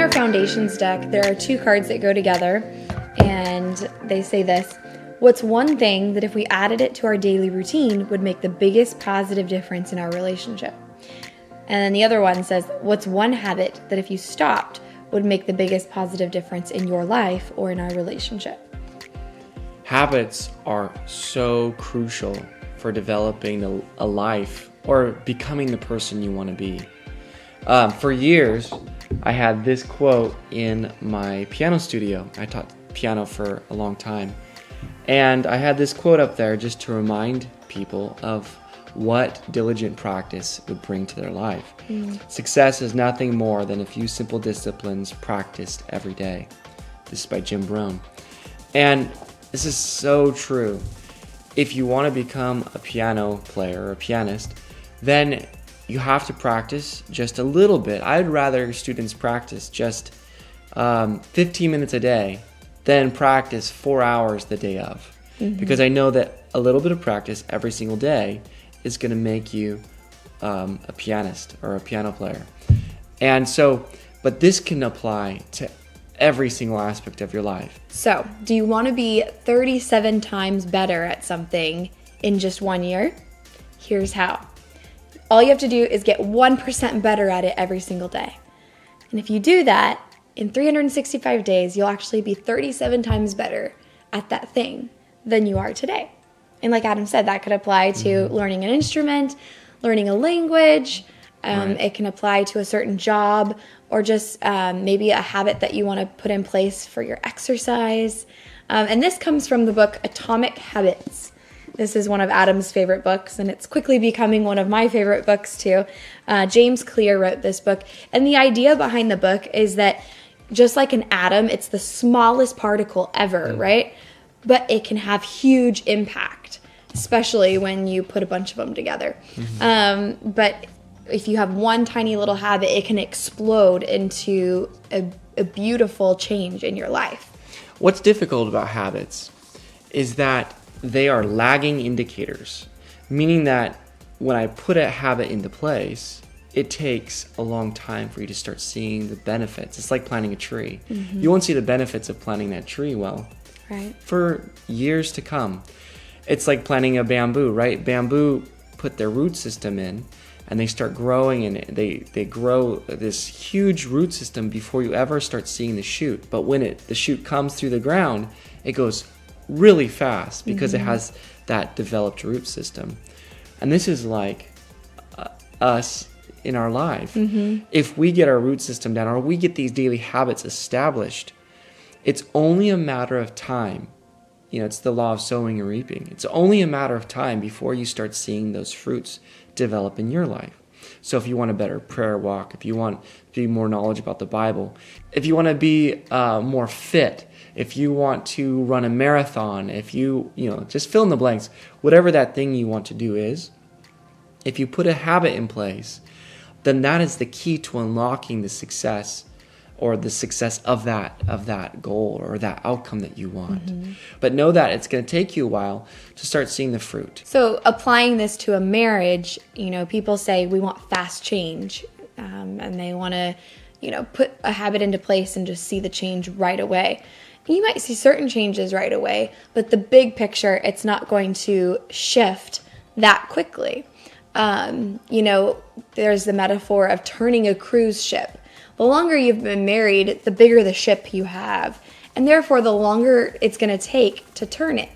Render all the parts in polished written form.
our foundations deck, there are 2 cards that go together, and they say this: what's one thing that if we added it to our daily routine would make the biggest positive difference in our relationship? And then the other one says, what's one habit that if you stopped would make the biggest positive difference in your life or in our relationship? Habits are so crucial for developing a life or becoming the person you want to be. For years, I had this quote in my piano studio. I taught piano for a long time. And I had this quote up there just to remind people of what diligent practice would bring to their life. Success is nothing more than a few simple disciplines practiced every day. This is by Jim Brown. And this is so true. If you want to become a piano player or a pianist, then you have to practice just a little bit. I'd rather students practice just 15 minutes a day than practice 4 hours the day of. Because I know that a little bit of practice every single day is going to make you a pianist or a piano player. And so, but this can apply to every single aspect of your life. So, do you want to be 37 times better at something in just 1 year? Here's how. All you have to do is get 1% better at it every single day. And if you do that, in 365 days, you'll actually be 37 times better at that thing than you are today. And like Adam said, that could apply to learning an instrument, learning a language. Right. It can apply to a certain job, or just maybe a habit that you want to put in place for your exercise. And this comes from the book Atomic Habits. This is one of Adam's favorite books, and it's quickly becoming one of my favorite books too. James Clear wrote this book, and the idea behind the book is that just like an atom, it's the smallest particle ever, right? But it can have huge impact, especially when you put a bunch of them together. But if you have one tiny little habit, it can explode into a beautiful change in your life. What's difficult about habits is that they are lagging indicators, meaning that when I put a habit into place, it takes a long time for you to start seeing the benefits. It's like planting a tree. You won't see the benefits of planting that tree for years to come. It's like planting a bamboo, right? Bamboo put their root system in, and they start growing, and they grow this huge root system before you ever start seeing the shoot. But when the shoot comes through the ground, it goes really fast because it has that developed root system. And this is like us in our life. If we get our root system down, or we get these daily habits established, it's only a matter of time. You know, it's the law of sowing and reaping. It's only a matter of time before you start seeing those fruits develop in your life. So if you want a better prayer walk, if you want to be more knowledge about the Bible, if you want to be more fit, if you want to run a marathon, if you just fill in the blanks, whatever that thing you want to do is, if you put a habit in place, then that is the key to unlocking the success, or the success of that goal or that outcome that you want. But know that it's going to take you a while to start seeing the fruit. So applying this to a marriage, people say we want fast change, and they want to, put a habit into place and just see the change right away. You might see certain changes right away, but the big picture, it's not going to shift that quickly. There's the metaphor of turning a cruise ship. The longer you've been married, the bigger the ship you have, and therefore the longer it's going to take to turn it.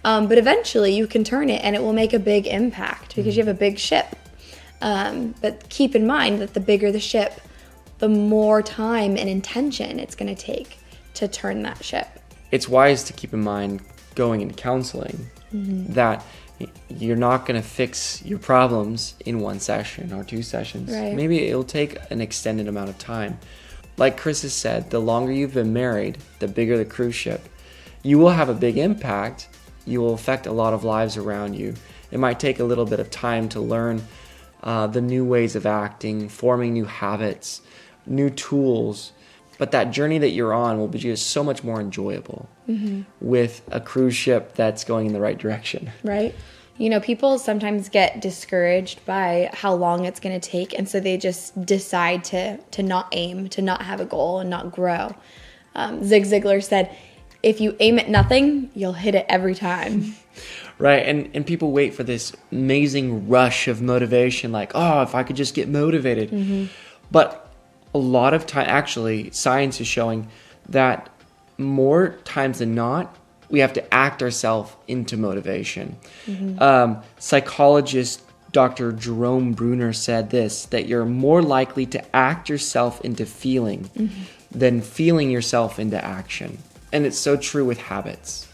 But eventually you can turn it, and it will make a big impact because you have a big ship. But keep in mind that the bigger the ship, the more time and intention it's going to take to turn that ship. It's wise to keep in mind going into counseling that you're not going to fix your problems in 1 session or 2 sessions. Right. Maybe it'll take an extended amount of time. Like Chris has said, the longer you've been married, the bigger the cruise ship. You will have a big impact. You will affect a lot of lives around you. It might take a little bit of time to learn the new ways of acting, forming new habits, new tools. But that journey that you're on will be just so much more enjoyable with a cruise ship that's going in the right direction. Right. You know, people sometimes get discouraged by how long it's going to take, and so they just decide to not aim, to not have a goal, and not grow. Zig Ziglar said, if you aim at nothing, you'll hit it every time. Right, and people wait for this amazing rush of motivation, like, oh, if I could just get motivated. Mm-hmm. But a lot of time, actually, science is showing that more times than not, we have to act ourselves into motivation. Mm-hmm. Psychologist Dr. Jerome Bruner said this, that you're more likely to act yourself into feeling than feeling yourself into action. And it's so true with habits.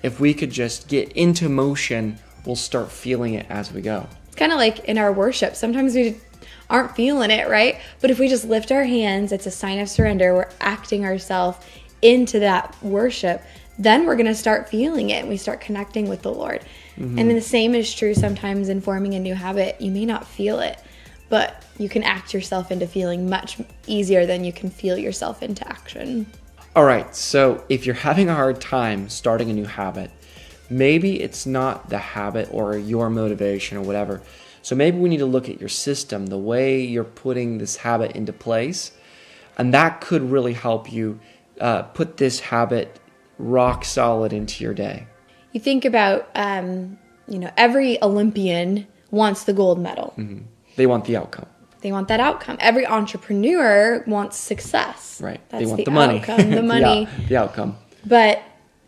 If we could just get into motion, we'll start feeling it as we go. It's kind of like in our worship. Sometimes we aren't feeling it, right? But if we just lift our hands, it's a sign of surrender. We're acting ourselves into that worship. Then we're going to start feeling it, and we start connecting with the Lord. Mm-hmm. And then the same is true sometimes in forming a new habit. You may not feel it, but you can act yourself into feeling much easier than you can feel yourself into action. All right, so if you're having a hard time starting a new habit, maybe it's not the habit or your motivation or whatever. So maybe we need to look at your system, the way you're putting this habit into place, and that could really help you put this habit rock solid into your day. You think about, every Olympian wants the gold medal. Mm-hmm. They want the outcome. They want that outcome. Every entrepreneur wants success. Right. That's they want the money. Outcome, the money. Yeah, the outcome. But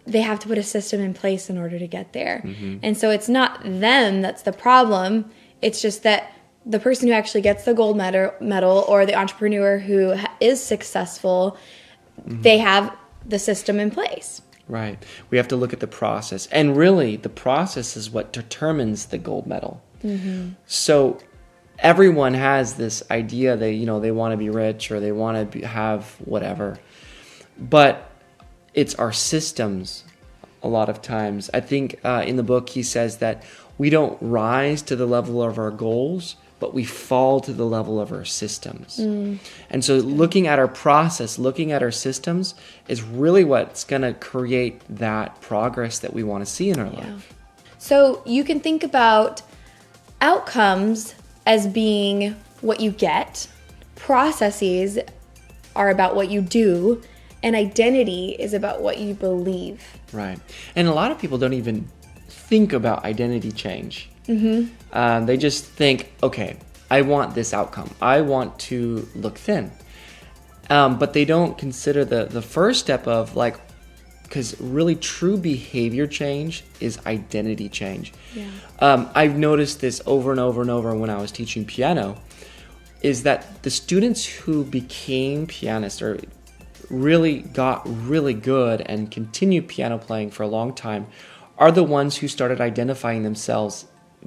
they have to put a system in place in order to get there. Mm-hmm. And so it's not them that's the problem. It's just that the person who actually gets the gold medal or the entrepreneur who is successful, they have the system in place. Right. We have to look at the process. And really, the process is what determines the gold medal. Mm-hmm. So everyone has this idea they want to be rich or they want to have whatever. But it's our systems a lot of times. I think in the book he says that we don't rise to the level of our goals, but we fall to the level of our systems. And so looking at our process, looking at our systems is really what's going to create that progress that we want to see in our life. So you can think about outcomes as being what you get, processes are about what you do, and identity is about what you believe. Right. And a lot of people don't even think about identity change. Mm-hmm. They just think, okay, I want this outcome. I want to look thin. But they don't consider the first step of because really true behavior change is identity change. Yeah. I've noticed this over and over and over when I was teaching piano, is that the students who became pianists or really got really good and continued piano playing for a long time are the ones who started identifying themselves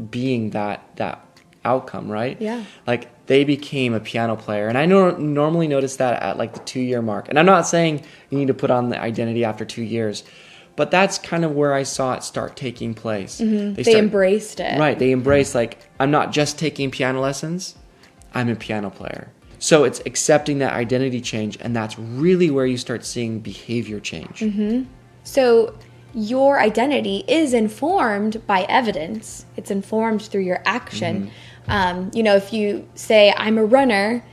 being that outcome, right? Yeah. Like they became a piano player. And I normally notice that at the 2-year mark. And I'm not saying you need to put on the identity after 2 years, but that's kind of where I saw it start taking place. Mm-hmm. They embraced it. Right. They embraced I'm not just taking piano lessons, I'm a piano player. So it's accepting that identity change, and that's really where you start seeing behavior change. Mm-hmm. So your identity is informed by evidence. It's informed through your action. Mm-hmm. If you say, I'm a runner,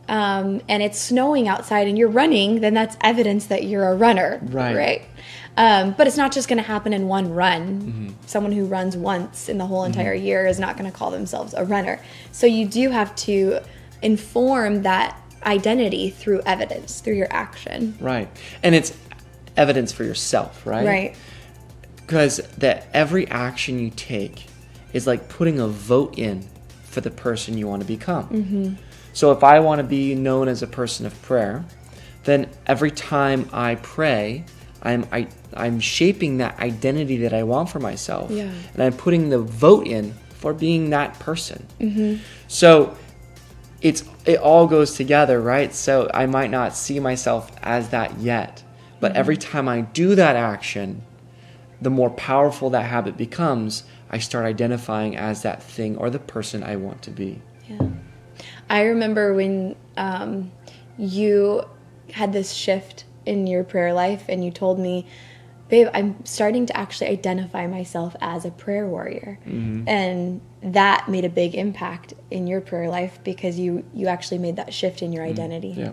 and it's snowing outside and you're running, then that's evidence that you're a runner. Right? But it's not just going to happen in one run. Mm-hmm. Someone who runs once in the whole entire year is not going to call themselves a runner. So you do have to inform that identity through evidence, through your action. Right. And it's evidence for yourself, right? Right. Because that every action you take is like putting a vote in for the person you want to become. Mm-hmm. So if I want to be known as a person of prayer, then every time I pray, I'm shaping that identity that I want for myself. Yeah. And I'm putting the vote in for being that person. Mm-hmm. So it all goes together, right? So I might not see myself as that yet, but every time I do that action, the more powerful that habit becomes, I start identifying as that thing or the person I want to be. Yeah. I remember when you had this shift in your prayer life and you told me babe, I'm starting to actually identify myself as a prayer warrior. And that made a big impact in your prayer life because you actually made that shift in your identity. Yeah.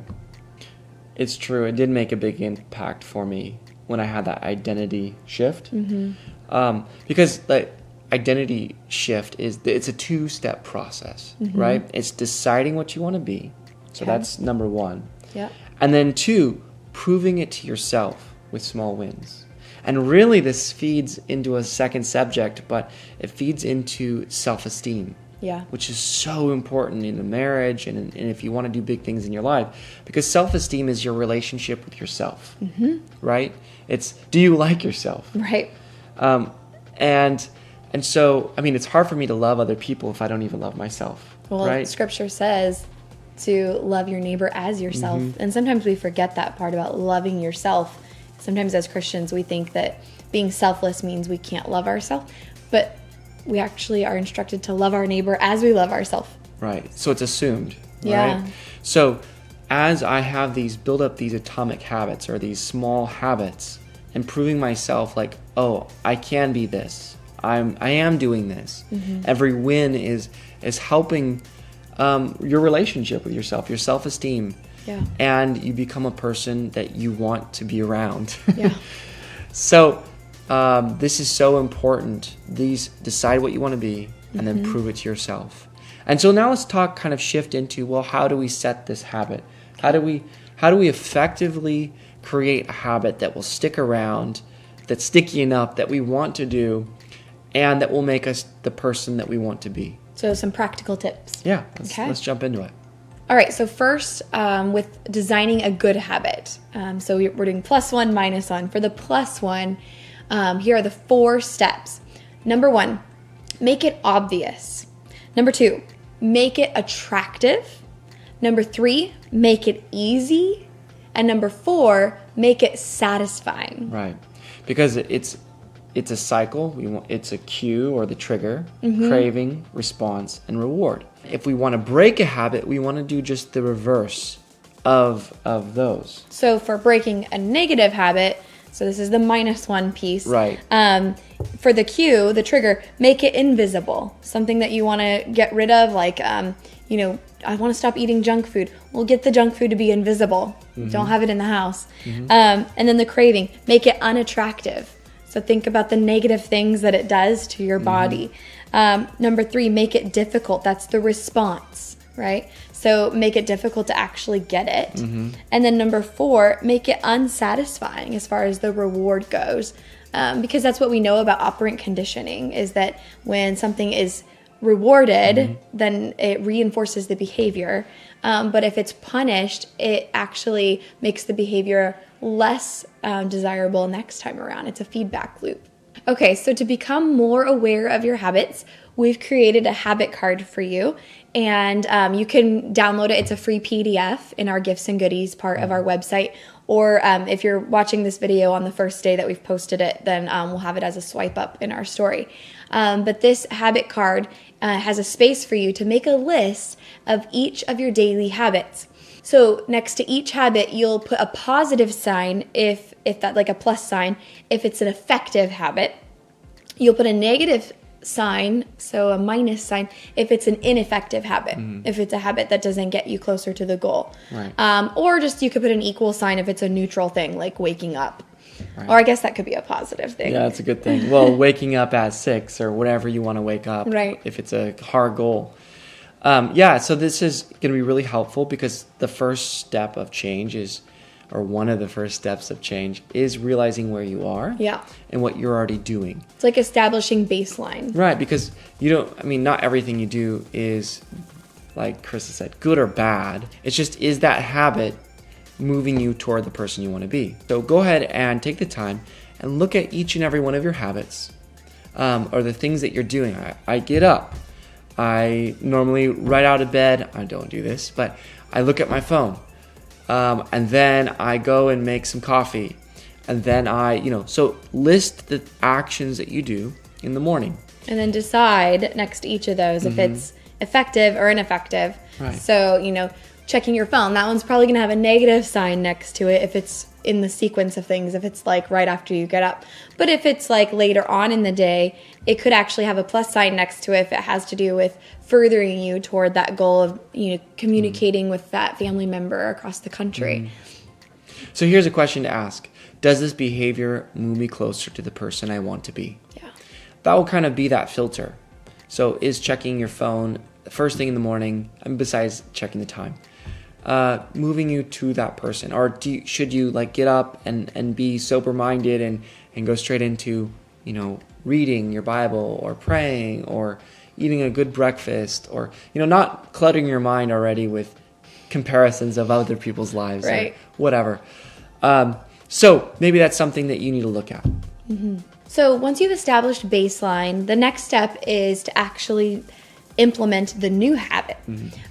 It's true. It did make a big impact for me when I had that identity shift. Because the identity shift it's a 2-step process, right? It's deciding what you want to be. So that's number 1. Yeah. And then 2, proving it to yourself with small wins. And really this feeds into a second subject, but it feeds into self-esteem. Yeah. Which is so important in a marriage and if you want to do big things in your life. Because self-esteem is your relationship with yourself, right? It's, do you like yourself? Right. And so, I mean, it's hard for me to love other people if I don't even love myself, Well, right? Scripture says to love your neighbor as yourself. And sometimes we forget that part about loving yourself. Sometimes as Christians, we think that being selfless means we can't love ourselves. But we actually are instructed to love our neighbor as we love ourselves. Right. So it's assumed, Yeah. right? So as I have build up these atomic habits or these small habits, improving myself like, oh, I can be this. I am doing this. Every win is helping your relationship with yourself, your self-esteem. Yeah. And you become a person that you want to be around. Yeah. So this is so important. Decide what you want to be and then prove it to yourself. And so now let's kind of shift into, well, how do we set this habit? How do we effectively create a habit that will stick around, that's sticky enough that we want to do, and that will make us the person that we want to be? So some practical tips. Yeah, let's jump into it. All right, so first, with designing a good habit. So we're doing +1, -1. For the +1, here are the 4 steps. Number 1, make it obvious. Number 2, make it attractive. Number 3, make it easy. And number 4, make it satisfying. Right, because it's a cycle. It's a cue or the trigger, craving, response, and reward. If we want to break a habit, we want to do just the reverse of those. So for breaking a negative habit, so this is the -1 piece. Right. For the cue, the trigger, make it invisible. Something that you want to get rid of, like, I want to stop eating junk food. Well, get the junk food to be invisible. Don't have it in the house. And then the craving, make it unattractive. So think about the negative things that it does to your body. Number 3, make it difficult. That's the response, right? So make it difficult to actually get it. And then number 4, make it unsatisfying as far as the reward goes. Because that's what we know about operant conditioning, is that when something is rewarded, then it reinforces the behavior. But if it's punished, it actually makes the behavior less desirable next time around. It's a feedback loop. Okay, so to become more aware of your habits, we've created a habit card for you, and you can download it. It's a free PDF in our gifts and goodies part of our website, or if you're watching this video on the first day that we've posted it, then we'll have it as a swipe up in our story. But this habit card has a space for you to make a list of each of your daily habits. So next to each habit, you'll put a positive sign if that, like a plus sign, if it's an effective habit. You'll put a negative sign, so a minus sign, if it's an ineffective habit, if it's a habit that doesn't get you closer to the goal. Right. Or just you could put an equal sign if it's a neutral thing, like waking up. Right. Or I guess that could be a positive thing. Yeah, that's a good thing. Well, waking up at 6 or whatever you want to wake up, right, if it's a hard goal. So this is going to be really helpful because the first step of change one of the first steps of change is realizing where you are, and what you're already doing. It's like establishing baseline. Right, because not everything you do is, like Chris has said, good or bad. It's just, is that habit moving you toward the person you want to be? So go ahead and take the time and look at each and every one of your habits, or the things that you're doing. I get up. I normally right out of bed, I don't do this, but I look at my phone. And then I go and make some coffee. And then so list the actions that you do in the morning. And then decide next to each of those if it's effective or ineffective. Right. So, checking your phone, that one's probably going to have a negative sign next to it if it's in the sequence of things, if it's like right after you get up. But if it's like later on in the day, it could actually have a plus sign next to it if it has to do with furthering you toward that goal of, communicating with that family member across the country. So here's a question to ask. Does this behavior move me closer to the person I want to be? Yeah. That will kind of be that filter. So is checking your phone first thing in the morning, besides checking the time, moving you to that person? Or should you like get up and be sober-minded and go straight into, reading your Bible or praying or eating a good breakfast or, not cluttering your mind already with comparisons of other people's lives, right, or whatever. So maybe that's something that you need to look at. Mm-hmm. So once you've established baseline, the next step is to actually implement the new habit.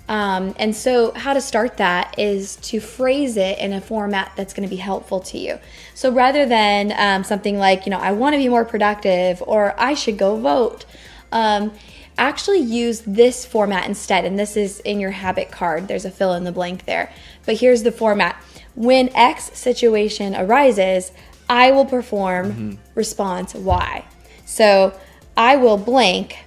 And so how to start that is to phrase it in a format that's going to be helpful to you. So rather than something like, I want to be more productive or I should go vote, actually use this format instead. And this is in your habit card. There's a fill in the blank there. But here's the format. When X situation arises, I will perform response Y. So I will blank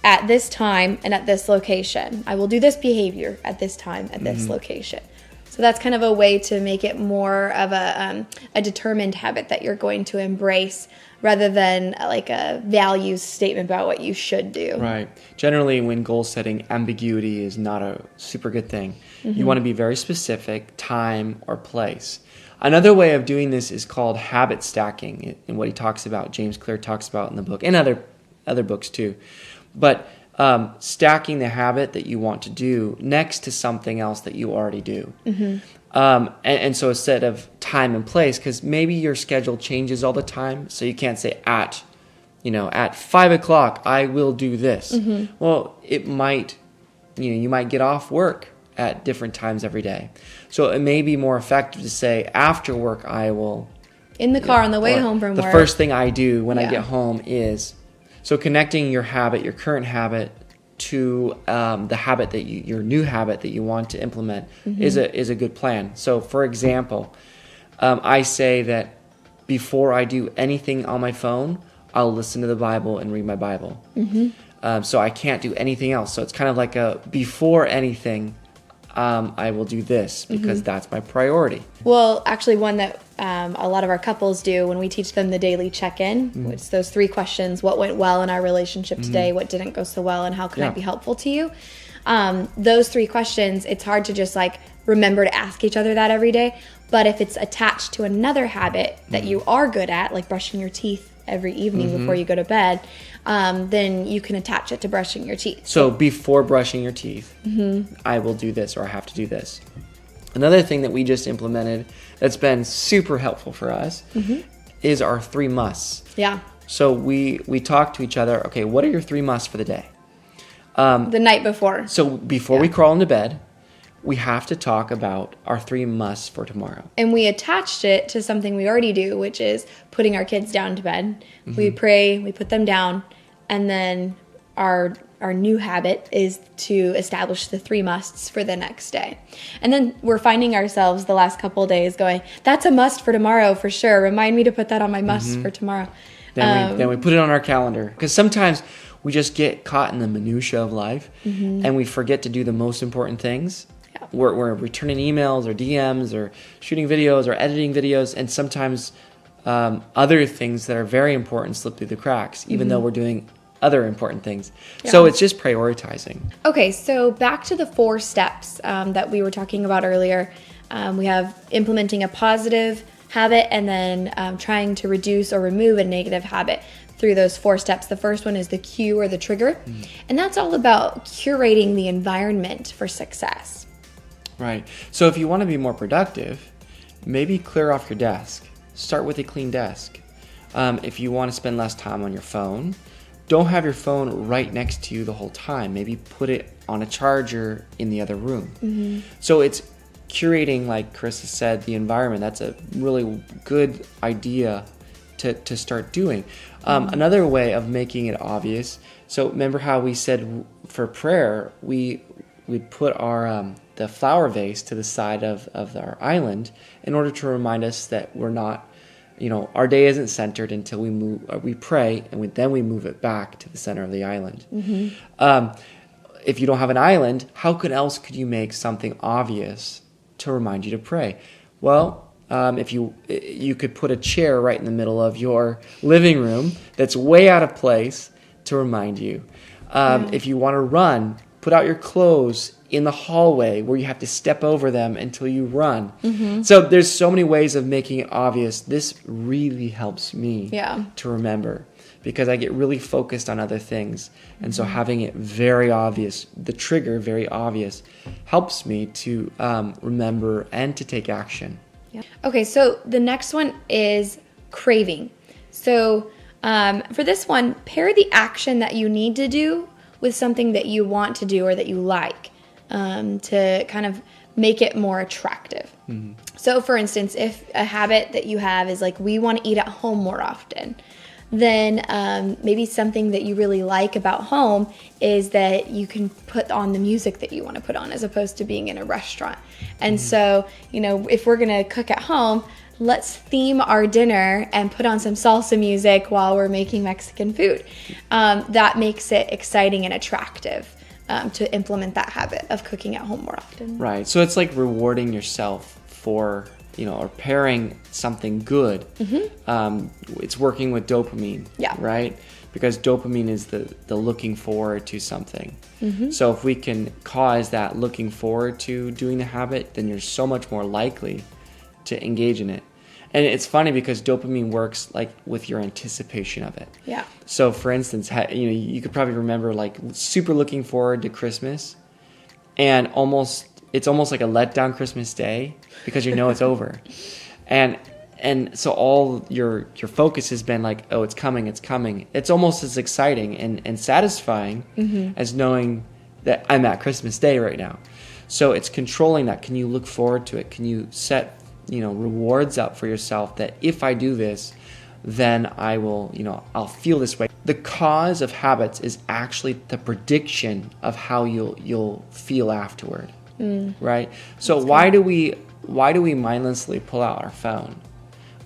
at this time and at this location. I will do this behavior at this time at this location. So that's kind of a way to make it more of a determined habit that you're going to embrace rather than like a values statement about what you should do. Right. Generally, when goal setting, ambiguity is not a super good thing. You want to be very specific, time or place. Another way of doing this is called habit stacking, and what he talks about, James Clear talks about in the book, and other books too. But stacking the habit that you want to do next to something else that you already do. And so instead of time and place, because maybe your schedule changes all the time, so you can't say at 5 o'clock, I will do this. Well, it might, you might get off work at different times every day. So it may be more effective to say after work, I will. In the car on the way home from work. The first thing I do when I get home is, so connecting your habit, your current habit, to the habit that your new habit that you want to implement is a good plan. So for example, I say that before I do anything on my phone, I'll listen to the Bible and read my Bible. So I can't do anything else. So it's kind of like a before anything, I will do this because that's my priority. Well, actually one that a lot of our couples do when we teach them the daily check-in, which is those 3 questions: what went well in our relationship today, what didn't go so well, and how can I be helpful to you? Those 3 questions, it's hard to just like remember to ask each other that every day. But if it's attached to another habit that you are good at, like brushing your teeth every evening before you go to bed, then you can attach it to brushing your teeth. So before brushing your teeth, I will do this, or I have to do this. Another thing that we just implemented that's been super helpful for us is our 3 musts. Yeah. So we talk to each other, okay, what are your 3 musts for the day? The night before. So before we crawl into bed, we have to talk about our 3 musts for tomorrow. And we attached it to something we already do, which is putting our kids down to bed. We pray, we put them down, and then our new habit is to establish the 3 musts for the next day. And then we're finding ourselves the last couple of days going, that's a must for tomorrow for sure. Remind me to put that on my must for tomorrow. Then we put it on our calendar. Because sometimes we just get caught in the minutia of life and we forget to do the most important things. Yeah. We're returning emails or DMs or shooting videos or editing videos, and sometimes other things that are very important slip through the cracks, even though we're doing other important things. Yeah. So it's just prioritizing. Okay, so back to the 4 steps that we were talking about earlier. We have implementing a positive habit and then trying to reduce or remove a negative habit through those 4 steps. The first one is the cue or the trigger, and that's all about curating the environment for success. Right. So if you want to be more productive, maybe clear off your desk. Start with a clean desk. If you want to spend less time on your phone, don't have your phone right next to you the whole time. Maybe put it on a charger in the other room. So it's curating, like Chris has said, the environment. That's a really good idea to start doing. Another way of making it obvious, so remember how we said for prayer, we put our the flower vase to the side of our island in order to remind us that we're not, our day isn't centered until we pray, and then we move it back to the center of the island. If you don't have an island, how else could you make something obvious to remind you to pray? Well, if you could put a chair right in the middle of your living room that's way out of place to remind you. If you want to run, put out your clothes in the hallway where you have to step over them until you run. So there's so many ways of making it obvious. This really helps me to remember, because I get really focused on other things. And so having it very obvious, the trigger very obvious, helps me to remember and to take action. Okay, so the next one is craving. So for this one, pair the action that you need to do with something that you want to do or that you like, to kind of make it more attractive. So for instance, if a habit that you have is like, we want to eat at home more often, then maybe something that you really like about home is that you can put on the music that you want to put on, as opposed to being in a restaurant. And so, if we're going to cook at home, let's theme our dinner and put on some salsa music while we're making Mexican food. That makes it exciting and attractive to implement that habit of cooking at home more often. Right. So it's like rewarding yourself for, or pairing something good. It's working with dopamine. Right? Because dopamine is the looking forward to something. So if we can cause that looking forward to doing the habit, then you're so much more likely to engage in it. And it's funny because dopamine works like with your anticipation of it. So for instance, you could probably remember like super looking forward to Christmas, and it's almost like a letdown Christmas Day because it's over. And so all your focus has been like, oh, it's coming. It's almost as exciting and satisfying as knowing that I'm at Christmas Day right now. So it's controlling that. Can you look forward to it? Can you set rewards up for yourself that if I do this, then I will, I'll feel this way. The cause of habits is actually the prediction of how you'll feel afterward, right? So why do we mindlessly pull out our phone?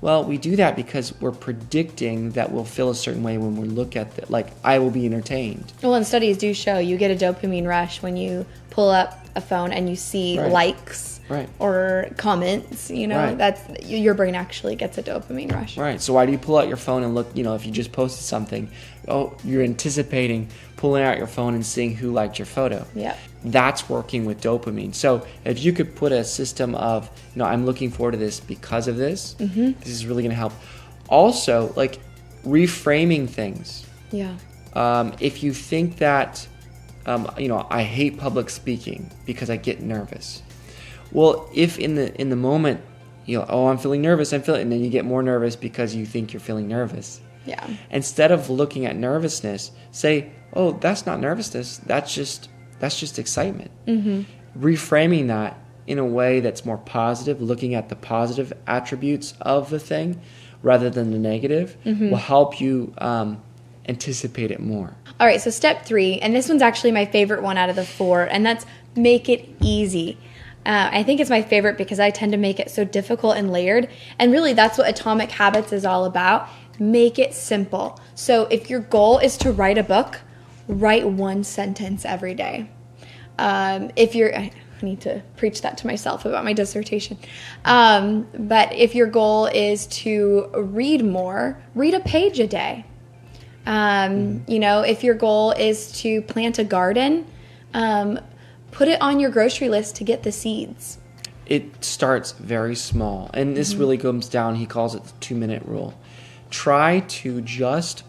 Well, we do that because we're predicting that we'll feel a certain way when we look at it. Like, I will be entertained. Well, and studies do show you get a dopamine rush when you pull up a phone and you see likes or comments. That's your brain actually gets a dopamine rush. Right. So why do you pull out your phone and look? If you just posted something, you're anticipating pulling out your phone and seeing who liked your photo. That's working with dopamine. So if you could put a system of, I'm looking forward to this because of this, this is really going to help. Also, like reframing things. If you think that, I hate public speaking because I get nervous. Well, if in the moment, I'm feeling nervous, and then you get more nervous because you think you're feeling nervous. Instead of looking at nervousness, say, oh, that's not nervousness. That's just excitement. Reframing that in a way that's more positive, looking at the positive attributes of the thing rather than the negative, will help you anticipate it more. All right, so step 3, and this one's actually my favorite one out of the 4, and that's make it easy. I think it's my favorite because I tend to make it so difficult and layered, and really that's what Atomic Habits is all about. Make it simple. So if your goal is to write a book, write 1 sentence every day. I need to preach that to myself about my dissertation. But if your goal is to read more, read a page a day. If your goal is to plant a garden, put it on your grocery list to get the seeds. It starts very small. And this really comes down, he calls it the 2-minute rule. Try to just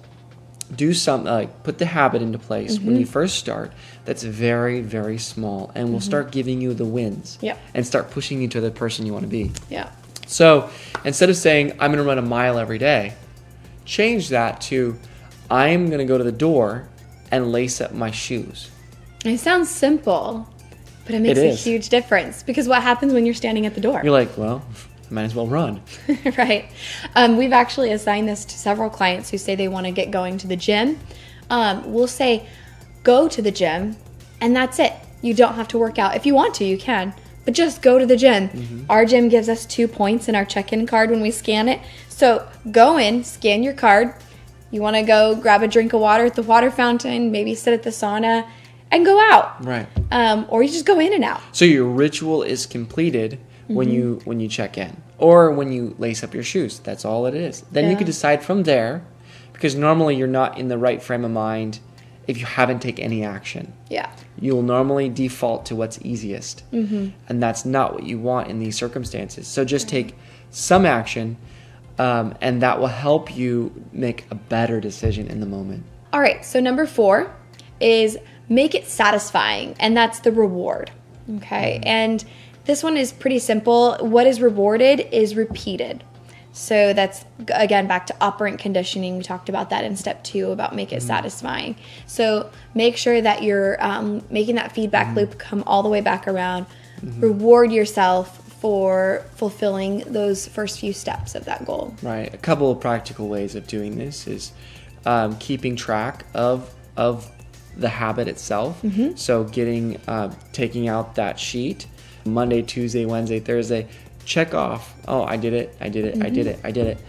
do something, put the habit into place when you first start that's very, very small, and will start giving you the wins and start pushing you to the person you want to be. So instead of saying, I'm going to run a mile every day, change that to, I'm going to go to the door and lace up my shoes. It sounds simple, but it makes a huge difference, because what happens when you're standing at the door? You're like, well, I might as well run. Right. We've actually assigned this to several clients who say they want to get going to the gym. We'll say, go to the gym, and that's it. You don't have to work out. If you want to, you can. But just go to the gym. Our gym gives us 2 points in our check-in card when we scan it. So go in, scan your card. You want to go grab a drink of water at the water fountain, maybe sit at the sauna, and go out. Right. Or you just go in and out. So your ritual is completed when you check in, or when you lace up your shoes. That's all it is. Then you can decide from there, because normally you're not in the right frame of mind if you haven't taken any action. Yeah. You'll normally default to what's easiest, and that's not what you want in these circumstances. So just take some action, and that will help you make a better decision in the moment. All right, so number 4 is make it satisfying, and that's the reward. Okay, and this one is pretty simple. What is rewarded is repeated. So that's, again, back to operant conditioning. We talked about that in step 2 about make it satisfying. So make sure that you're making that feedback loop come all the way back around. Reward yourself for fulfilling those first few steps of that goal. Right. A couple of practical ways of doing this is keeping track of the habit itself. So taking out that sheet, Monday, Tuesday, Wednesday, Thursday, check off. Oh, I did it. I did it. I did it. I did it.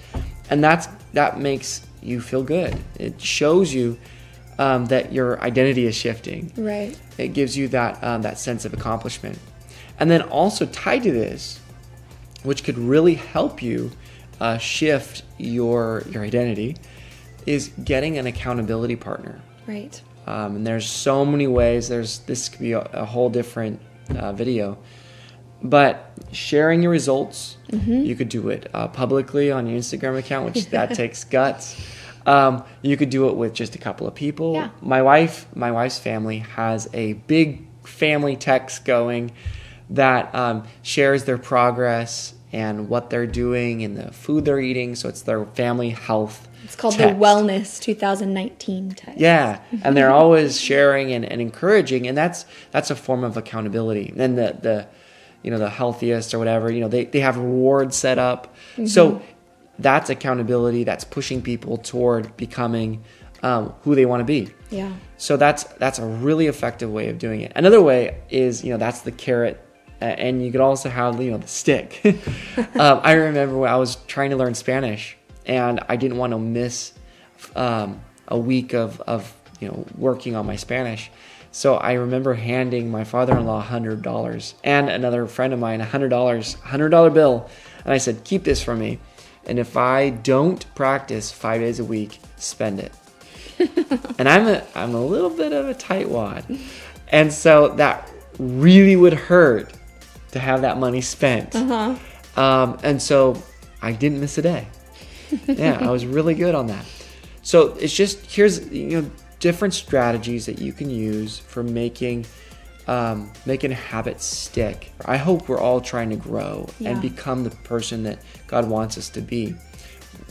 And that makes you feel good. It shows you that your identity is shifting. Right. It gives you that sense of accomplishment. And then also tied to this, which could really help you shift your identity, is getting an accountability partner. Right. And there's so many ways. This could be a whole different video. But sharing your results, you could do it publicly on your Instagram account, which that takes guts. You could do it with just a couple of people. Yeah. My wife's family has a big family text going that shares their progress and what they're doing and the food they're eating. So it's their family health. It's called text. the Wellness 2019 text. Yeah, and they're always sharing and encouraging, and that's a form of accountability. And the healthiest or whatever, they have rewards set up. So that's accountability. That's pushing people toward becoming who they want to be. Yeah. So that's a really effective way of doing it. Another way is, that's the carrot, and you could also have, the stick. I remember when I was trying to learn Spanish, and I didn't want to miss a week of working on my Spanish. So I remember handing my father-in-law $100 and another friend of mine $100 bill, and I said, "Keep this for me, and if I don't practice 5 days a week, spend it." And I'm a little bit of a tightwad, and so that really would hurt to have that money spent. And so I didn't miss a day. Yeah, I was really good on that. So it's just, here's different strategies that you can use for making habits stick. I hope we're all trying to grow and become the person that God wants us to be,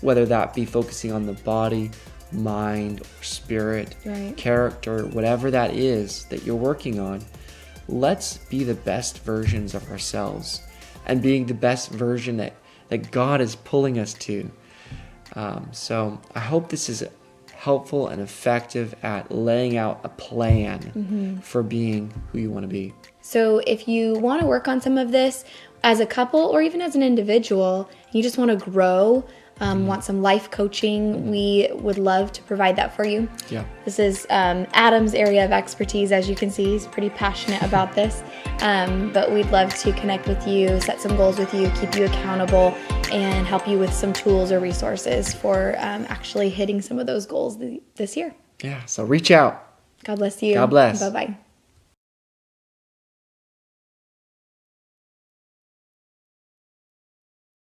whether that be focusing on the body, mind, or spirit, character, whatever that is that you're working on. Let's be the best versions of ourselves and being the best version that God is pulling us to. So I hope this is helpful and effective at laying out a plan for being who you want to be. So if you want to work on some of this as a couple or even as an individual, you just want to grow, want some life coaching, we would love to provide that for you. Yeah. This is Adam's area of expertise. As you can see, he's pretty passionate about this. But we'd love to connect with you, set some goals with you, keep you accountable, and help you with some tools or resources for actually hitting some of those goals this year. Yeah, so reach out. God bless you. God bless. Bye-bye.